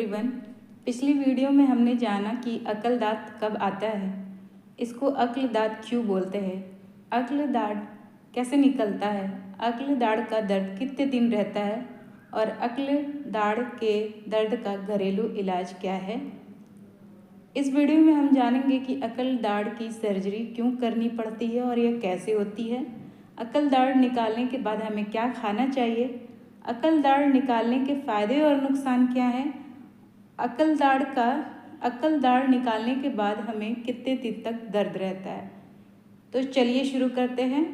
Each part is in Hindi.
एवरीवन। पिछली वीडियो में हमने जाना कि अक्ल दाँत कब आता है, इसको अक्ल दाँत क्यों बोलते हैं, अक्ल दाँत कैसे निकलता है, अक्ल दाढ़ का दर्द कितने दिन रहता है और अक्ल दाढ़ के दर्द का घरेलू इलाज क्या है। इस वीडियो में हम जानेंगे कि अक्ल दाढ़ की सर्जरी क्यों करनी पड़ती है और यह कैसे होती है। अक्ल दाढ़ निकालने के बाद हमें क्या खाना चाहिए, अक्ल दाढ़ निकालने के फ़ायदे और नुकसान क्या हैं, अक्ल दाढ़ निकालने के बाद हमें कितने दिन तक दर्द रहता है। तो चलिए शुरू करते हैं।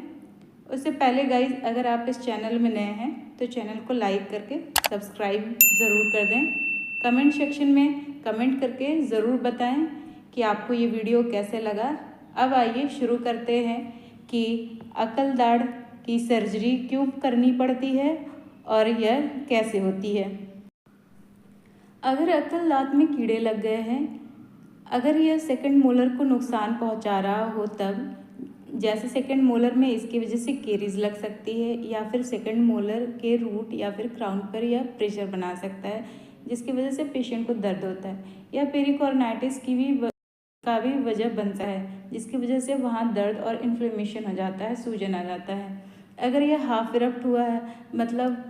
उससे पहले गाइस, अगर आप इस चैनल में नए हैं तो चैनल को लाइक करके सब्सक्राइब ज़रूर कर दें। कमेंट सेक्शन में कमेंट करके ज़रूर बताएं कि आपको ये वीडियो कैसे लगा। अब आइए शुरू करते हैं कि अक्ल दाढ़ की सर्जरी क्यों करनी पड़ती है और यह कैसे होती है। अगर अक्ल दाँत में कीड़े लग गए हैं, अगर यह सेकंड मोलर को नुकसान पहुंचा रहा हो, तब जैसे सेकंड मोलर में इसकी वजह से केरीज लग सकती है या फिर सेकंड मोलर के रूट या फिर क्राउन पर यह प्रेशर बना सकता है, जिसकी वजह से पेशेंट को दर्द होता है। या पेरिकॉर्नाइटिस का भी वजह बनता है, जिसकी वजह से वहाँ दर्द और इन्फ्लेमेशन हो जाता है, सूजन आ जाता है। अगर यह हाफ इरप्ट हुआ है, मतलब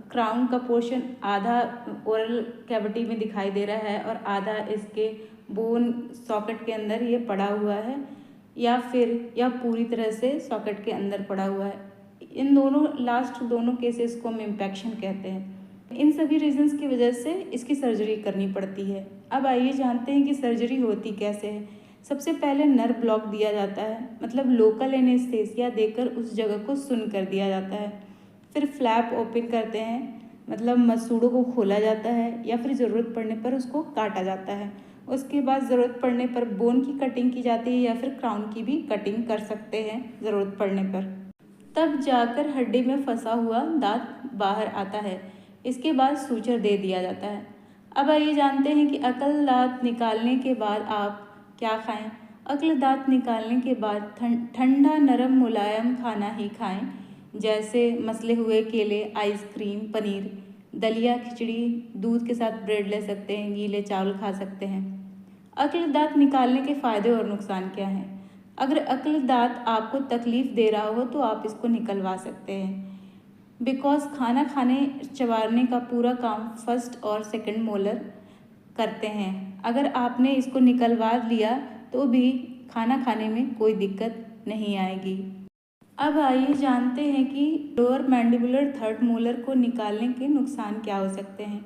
क्राउन का पोर्शन आधा ओरल कैविटी में दिखाई दे रहा है और आधा इसके बोन सॉकेट के अंदर ये पड़ा हुआ है, या फिर यह पूरी तरह से सॉकेट के अंदर पड़ा हुआ है, इन दोनों केसेस को हम इम्पैक्शन कहते हैं। इन सभी रीजंस की वजह से इसकी सर्जरी करनी पड़ती है। अब आइए जानते हैं कि सर्जरी होती कैसे है। सबसे पहले नर्व ब्लॉक दिया जाता है, मतलब लोकल एनेस्थेसिया देकर उस जगह को सुन्न कर दिया जाता है। फिर फ्लैप ओपन करते हैं, मतलब मसूड़ों को खोला जाता है या फिर ज़रूरत पड़ने पर उसको काटा जाता है। उसके बाद ज़रूरत पड़ने पर बोन की कटिंग की जाती है या फिर क्राउन की भी कटिंग कर सकते हैं ज़रूरत पड़ने पर। तब जाकर हड्डी में फंसा हुआ दांत बाहर आता है। इसके बाद सूचर दे दिया जाता है। अब आइए जानते हैं कि अक्ल दाँत निकालने के बाद आप क्या खाएं। अक्ल दाँत निकालने के बाद ठंडा नरम मुलायम खाना ही खाएं, जैसे मसले हुए केले, आइसक्रीम, पनीर, दलिया, खिचड़ी, दूध के साथ ब्रेड ले सकते हैं, गीले चावल खा सकते हैं। अक्ल दाँत निकालने के फ़ायदे और नुकसान क्या हैं। अगर अक्ल दाँत आपको तकलीफ़ दे रहा हो तो आप इसको निकलवा सकते हैं, बिकॉज खाना खाने चबाने का पूरा काम फर्स्ट और सेकंड मोलर करते हैं। अगर आपने इसको निकलवा लिया तो भी खाना खाने में कोई दिक्कत नहीं आएगी। अब आइए जानते हैं कि लोअर मैंडिबुलर थर्ड मोलर को निकालने के नुकसान क्या हो सकते हैं।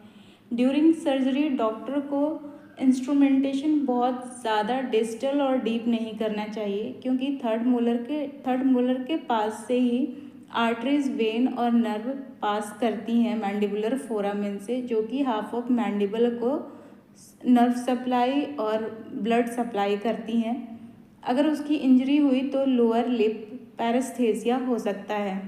ड्यूरिंग सर्जरी डॉक्टर को इंस्ट्रूमेंटेशन बहुत ज़्यादा डिस्टल और डीप नहीं करना चाहिए, क्योंकि थर्ड मोलर के पास से ही आर्टरीज, वेन और नर्व पास करती हैं मैंडिबुलर फोरामेन से, जो कि हाफ ऑफ मैंडिबल को नर्व सप्लाई और ब्लड सप्लाई करती हैं। अगर उसकी इंजरी हुई तो लोअर लिप पैरेस्थेसिया हो सकता है।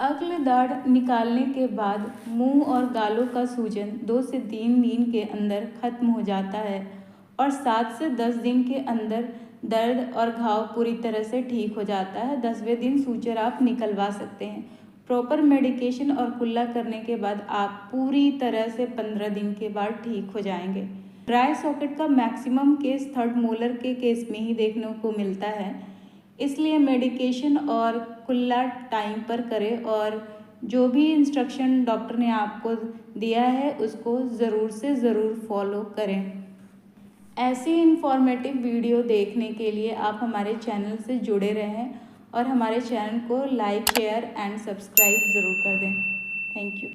अक्ल दाढ़ निकालने के बाद मुंह और गालों का सूजन 2 से 3 दिन के अंदर खत्म हो जाता है और 7 से 10 दिन के अंदर दर्द और घाव पूरी तरह से ठीक हो जाता है। 10वें दिन सूचर आप निकलवा सकते हैं। प्रॉपर मेडिकेशन और कुल्ला करने के बाद आप पूरी तरह से 15 दिन के बाद ठीक हो जाएंगे। ड्राई सॉकेट का मैक्सिमम केस थर्ड मोलर के केस में ही देखने को मिलता है, इसलिए मेडिकेशन और कुल्ला टाइम पर करें और जो भी इंस्ट्रक्शन डॉक्टर ने आपको दिया है उसको ज़रूर से ज़रूर फॉलो करें। ऐसी इन्फॉर्मेटिव वीडियो देखने के लिए आप हमारे चैनल से जुड़े रहें और हमारे चैनल को लाइक, शेयर एंड सब्सक्राइब ज़रूर कर दें। Thank you.